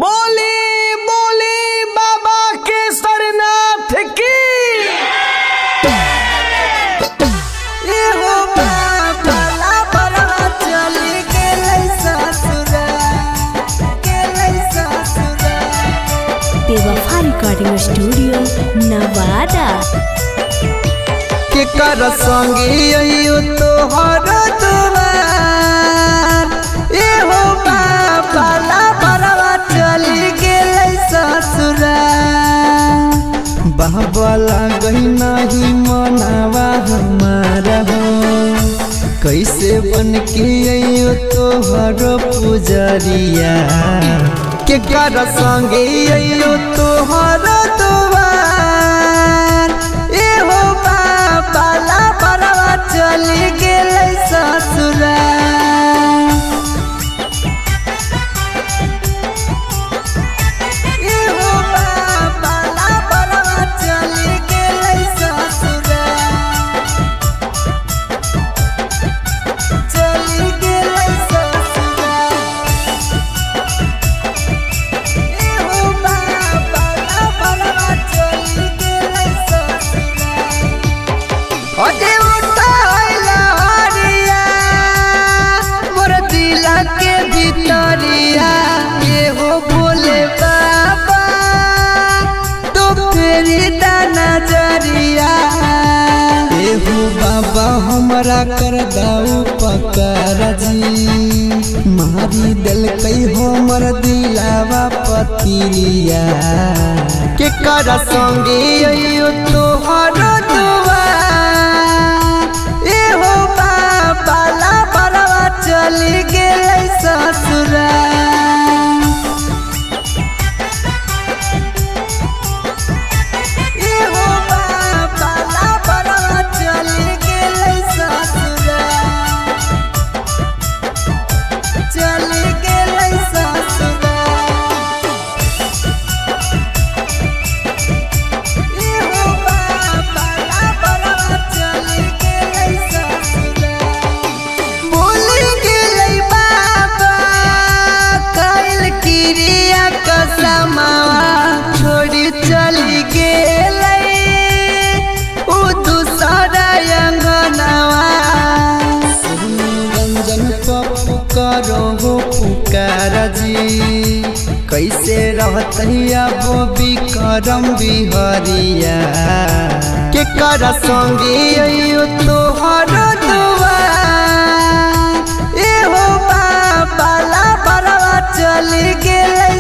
बोली बोली बाबा केसरनाथ की। बेवफा रिकॉर्डिंग स्टूडियो नवादा के कर संगी अयो तोहर दुआर ए हो बाला बरवा चली गेलै ससुरा बाबला गई नहीं मनावा हमारा हो कैसे बन के अयो तोहर पुजरिया के कर संगे अयो तोहर दुआर ए हो बाला बरवा चली गेलै ससुरा ए हो बाला बरवा चली गेलै ससुरा चली गेलै ससुरा अरे उठाइला हरिया मोर दिला के भीतरिया ये हो बोले बाबा तो फेरी दाना जरिया ये हो बाबा हमरा कर दाऊ पकर जी मारी दिल कई हमर दिलावा पतिरिया के कर संगे अयो तोहर चली गेलै ससुरा ए हो बाला बरवा चली गेलै ससुरा चली गेलै ससुरा ए हो बाला बरवा चली गेलै ससुरा छोड़ी चली गेलै उ दूसरा अंगनवा रंजन पप्पू करो हो पुकार जी कैसे रहतैया बोबी करम बिहरिया के कर संगे अयो तोहर दुआर ए हो बाला बरवा चली गेलै